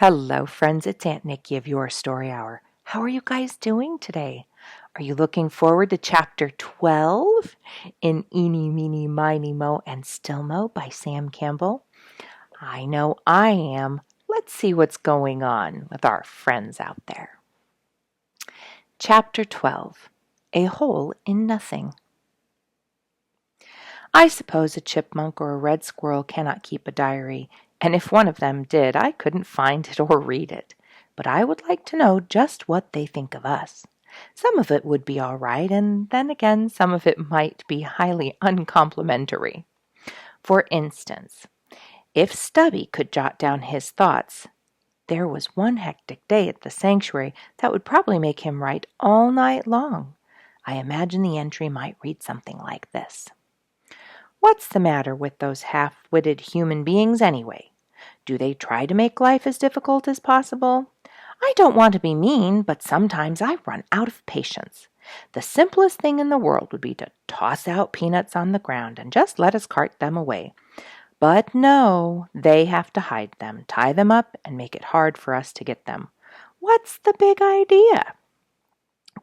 Hello, friends. It's Aunt Nikki of Your Story Hour. How are you guys doing today? Are you looking forward to Chapter 12 in Eeny, Meeny, Miny, Mo, and Still Mo by Sam Campbell? I know I am. Let's see what's going on with our friends out there. Chapter 12, A Hole in Nothing. I suppose a chipmunk or a red squirrel cannot keep a diary, and if one of them did, I couldn't find it or read it. But I would like to know just what they think of us. Some of it would be all right, and then again, some of it might be highly uncomplimentary. For instance, if Stubby could jot down his thoughts, there was one hectic day at the sanctuary that would probably make him write all night long. I imagine the entry might read something like this. What's the matter with those half-witted human beings anyway? Do they try to make life as difficult as possible? I don't want to be mean, but sometimes I run out of patience. The simplest thing in the world would be to toss out peanuts on the ground and just let us cart them away. But no, they have to hide them, tie them up, and make it hard for us to get them. What's the big idea?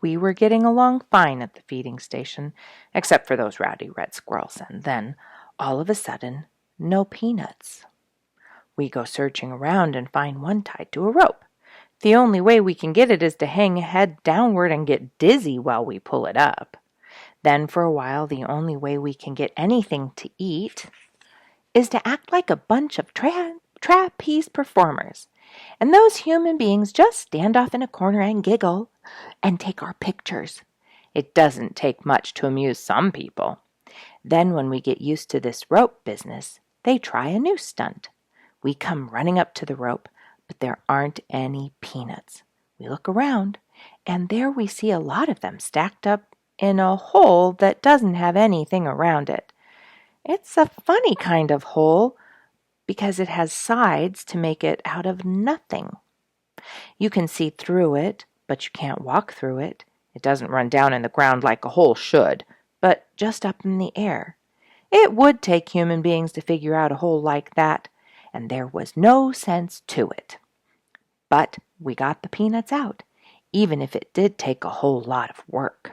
We were getting along fine at the feeding station, except for those rowdy red squirrels, and then, all of a sudden, no peanuts. We go searching around and find one tied to a rope. The only way we can get it is to hang head downward and get dizzy while we pull it up. Then for a while, the only way we can get anything to eat is to act like a bunch of trapeze performers. And those human beings just stand off in a corner and giggle and take our pictures. It doesn't take much to amuse some people. Then when we get used to this rope business, they try a new stunt. We come running up to the rope, but there aren't any peanuts. We look around, and there we see a lot of them stacked up in a hole that doesn't have anything around it. It's a funny kind of hole because it has sides to make it out of nothing. You can see through it, but you can't walk through it. It doesn't run down in the ground like a hole should, but just up in the air. It would take human beings to figure out a hole like that, and there was no sense to it. But we got the peanuts out, even if it did take a whole lot of work.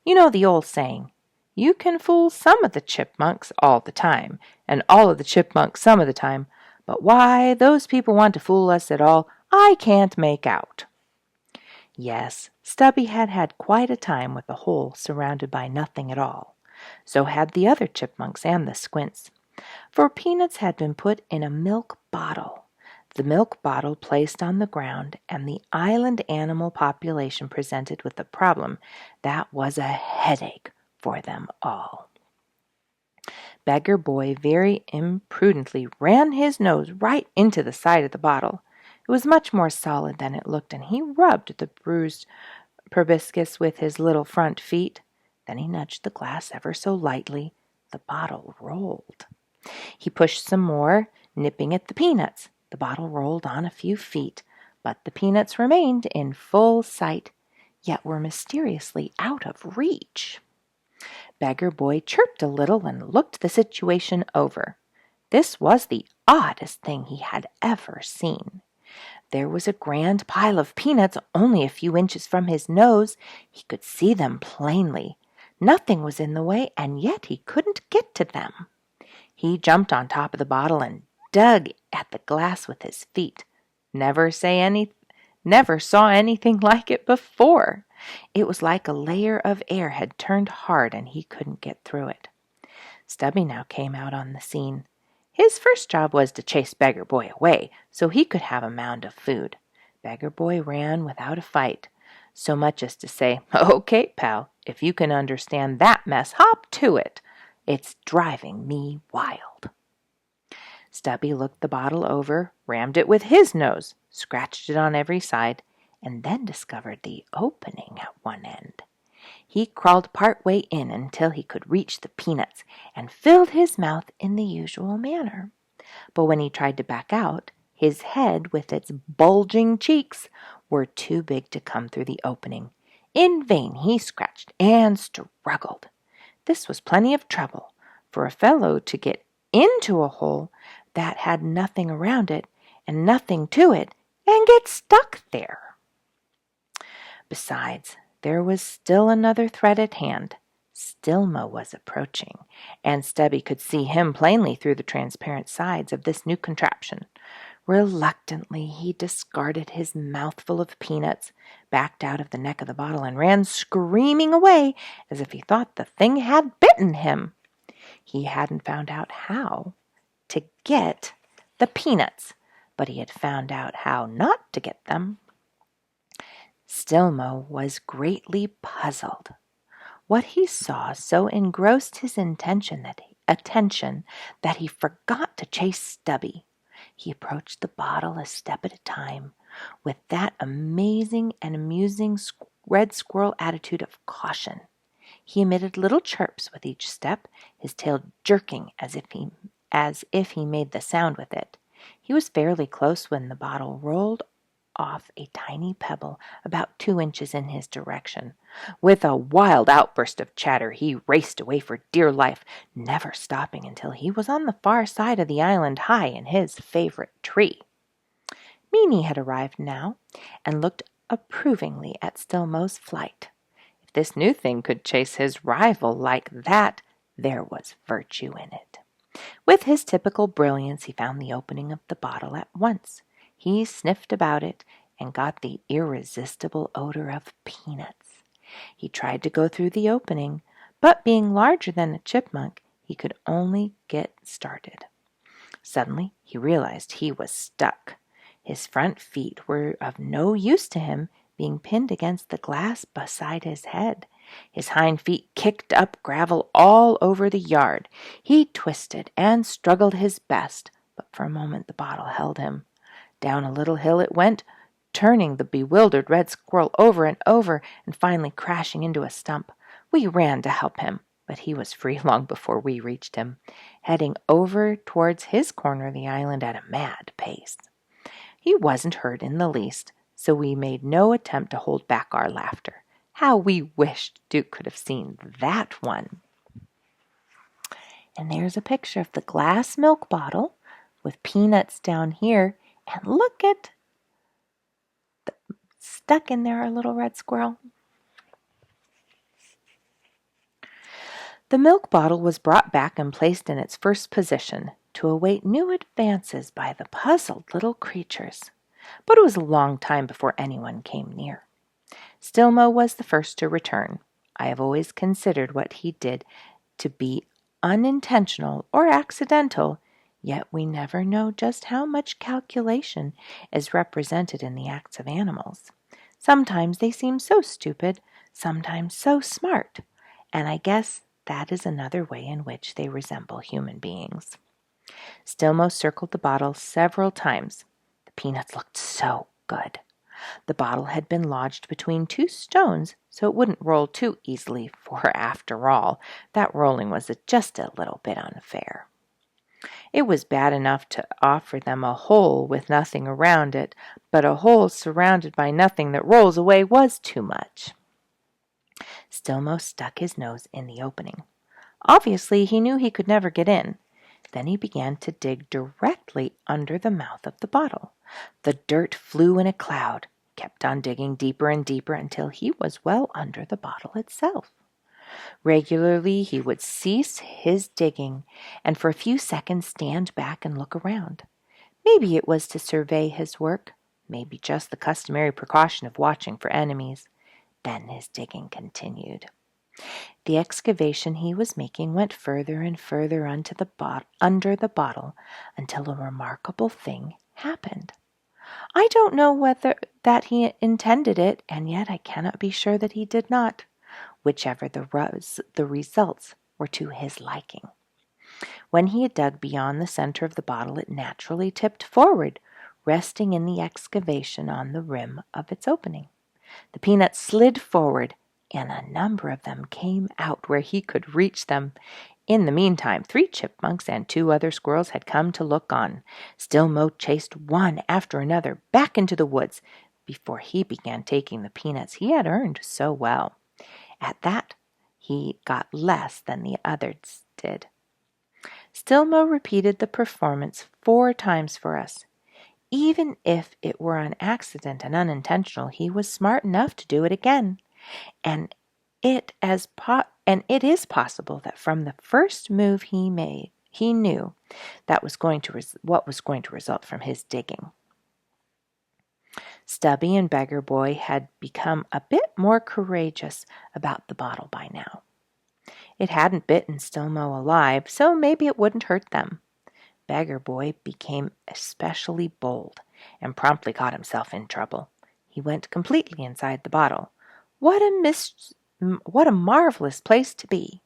You know the old saying, you can fool some of the chipmunks all the time, and all of the chipmunks some of the time, but why those people want to fool us at all, I can't make out. Yes, Stubby had had quite a time with a hole surrounded by nothing at all. So had the other chipmunks and the squints. For peanuts had been put in a milk bottle. The milk bottle placed on the ground, and the island animal population presented with a problem that was a headache for them all. Beggar Boy very imprudently ran his nose right into the side of the bottle. It was much more solid than it looked, and he rubbed the bruised proboscis with his little front feet. Then he nudged the glass ever so lightly. The bottle rolled. He pushed some more, nipping at the peanuts. The bottle rolled on a few feet, but the peanuts remained in full sight, yet were mysteriously out of reach. Beggar Boy chirped a little and looked the situation over. This was the oddest thing he had ever seen. There was a grand pile of peanuts only a few inches from his nose. He could see them plainly. Nothing was in the way, and yet he couldn't get to them. He jumped on top of the bottle and dug at the glass with his feet. Never saw anything like it before. It was like a layer of air had turned hard and he couldn't get through it. Stubby now came out on the scene. His first job was to chase Beggar Boy away so he could have a mound of food. Beggar Boy ran without a fight, so much as to say, "Okay, pal, if you can understand that mess, hop to it. It's driving me wild." Stubby looked the bottle over, rammed it with his nose, scratched it on every side, and then discovered the opening at one end. He crawled part way in until he could reach the peanuts and filled his mouth in the usual manner. But when he tried to back out, his head with its bulging cheeks were too big to come through the opening. In vain he scratched and struggled. This was plenty of trouble. For a fellow to get into a hole that had nothing around it and nothing to it and get stuck there. Besides, there was still another threat at hand. Stilmo was approaching, and Stubby could see him plainly through the transparent sides of this new contraption. Reluctantly, he discarded his mouthful of peanuts, backed out of the neck of the bottle, and ran screaming away as if he thought the thing had bitten him. He hadn't found out how to get the peanuts, but he had found out how not to get them. Stilmo was greatly puzzled. What he saw so engrossed his attention that he forgot to chase Stubby. He approached the bottle a step at a time, with that amazing and amusing red squirrel attitude of caution. He emitted little chirps with each step, his tail jerking as if he made the sound with it. He was fairly close when the bottle rolled off a tiny pebble about 2 inches in his direction. With a wild outburst of chatter, he raced away for dear life, never stopping until he was on the far side of the island, high in his favorite tree. Meeny had arrived now, and looked approvingly at Stilmo's flight. If this new thing could chase his rival like that, there was virtue in it. With his typical brilliance, he found the opening of the bottle at once. He sniffed about it and got the irresistible odor of peanuts. He tried to go through the opening, but being larger than a chipmunk, he could only get started. Suddenly, he realized he was stuck. His front feet were of no use to him, being pinned against the glass beside his head. His hind feet kicked up gravel all over the yard. He twisted and struggled his best, but for a moment the bottle held him. Down a little hill it went, turning the bewildered red squirrel over and over, and finally crashing into a stump. We ran to help him, but he was free long before we reached him, heading over towards his corner of the island at a mad pace. He wasn't hurt in the least, so we made no attempt to hold back our laughter. How we wished Duke could have seen that one. And there's a picture of the glass milk bottle with peanuts down here. And look at stuck in there, our little red squirrel. The milk bottle was brought back and placed in its first position to await new advances by the puzzled little creatures. But it was a long time before anyone came near. Stilmo was the first to return. I have always considered what he did to be unintentional or accidental, yet we never know just how much calculation is represented in the acts of animals. Sometimes they seem so stupid, sometimes so smart, and I guess that is another way in which they resemble human beings. Stilmo circled the bottle several times. The peanuts looked so good. The bottle had been lodged between 2 stones, so it wouldn't roll too easily, for after all, that rolling was just a little bit unfair. It was bad enough to offer them a hole with nothing around it, but a hole surrounded by nothing that rolls away was too much. Stilmo stuck his nose in the opening. Obviously, he knew he could never get in. Then he began to dig directly under the mouth of the bottle. The dirt flew in a cloud, kept on digging deeper and deeper until he was well under the bottle itself. Regularly he would cease his digging and for a few seconds stand back and look around. Maybe it was to survey his work, maybe just the customary precaution of watching for enemies. Then his digging continued. The excavation he was making went further and further under the bottle until a remarkable thing happened. I don't know whether that he intended it, and yet I cannot be sure that he did not. Whichever the results were to his liking. When he had dug beyond the center of the bottle, it naturally tipped forward, resting in the excavation on the rim of its opening. The peanuts slid forward, and a number of them came out where he could reach them. In the meantime, 3 chipmunks and 2 other squirrels had come to look on. Stilmo chased one after another back into the woods before he began taking the peanuts he had earned so well. At that, he got less than the others did. Stilmo repeated the performance 4 times for us. Even if it were an accident and unintentional, he was smart enough to do it again. And it is possible that from the first move he made, he knew that was going to what was going to result from his digging. Stubby and Beggar Boy had become a bit more courageous about the bottle by now. It hadn't bitten Stillmo alive, so maybe it wouldn't hurt them. Beggar Boy became especially bold and promptly got himself in trouble. He went completely inside the bottle. What a marvelous place to be!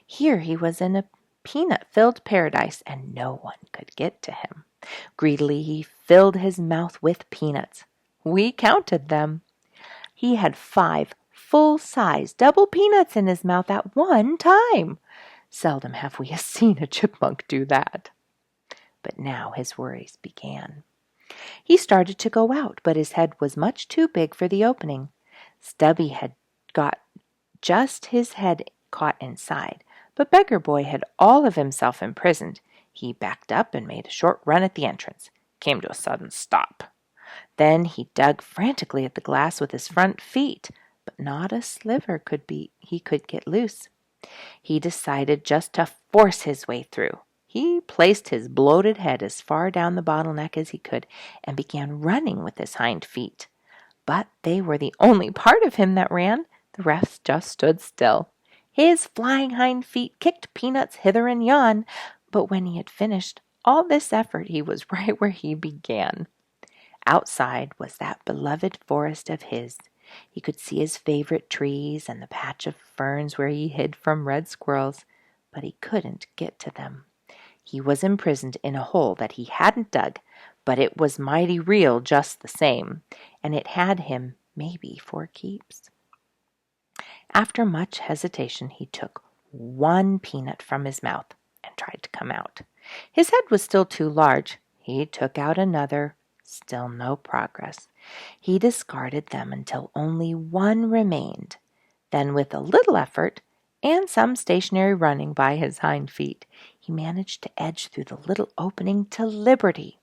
Here he was in a peanut-filled paradise, and no one could get to him. Greedily he filled his mouth with peanuts. We counted them. He had 5 full-size double peanuts in his mouth at one time. Seldom have we seen a chipmunk do that. But now his worries began. He started to go out, but his head was much too big for the opening. Stubby had got just his head caught inside, but Beggar Boy had all of himself imprisoned. He backed up and made a short run at the entrance, came to a sudden stop. Then he dug frantically at the glass with his front feet, but not a sliver he could get loose. He decided just to force his way through. He placed his bloated head as far down the bottleneck as he could and began running with his hind feet. But they were the only part of him that ran. The rest just stood still. His flying hind feet kicked peanuts hither and yon, but when he had finished all this effort, he was right where he began. Outside was that beloved forest of his. He could see his favorite trees and the patch of ferns where he hid from red squirrels, but he couldn't get to them. He was imprisoned in a hole that he hadn't dug, but it was mighty real just the same, and it had him maybe for keeps. After much hesitation, he took 1 peanut from his mouth and tried to come out. His head was still too large. He took out another. Still no progress. He discarded them until only 1 remained. Then, with a little effort and some stationary running by his hind feet, he managed to edge through the little opening to liberty.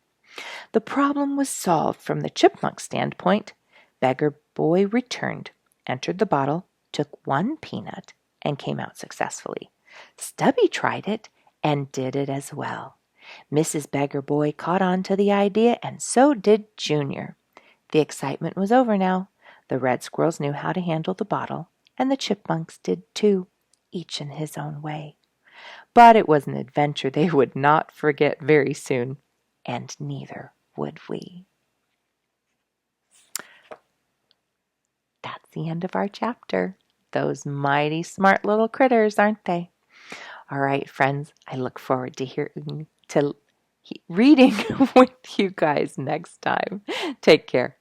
The problem was solved from the chipmunk standpoint. Beggar Boy returned, entered the bottle, took 1 peanut, and came out successfully. Stubby tried it and did it as well. Mrs. Beggar Boy caught on to the idea, and so did Junior. The excitement was over now. The red squirrels knew how to handle the bottle, and the chipmunks did too, each in his own way. But it was an adventure they would not forget very soon, and neither would we. That's the end of our chapter. Those mighty smart little critters, aren't they? All right, friends, I look forward to reading with you guys next time. Take care.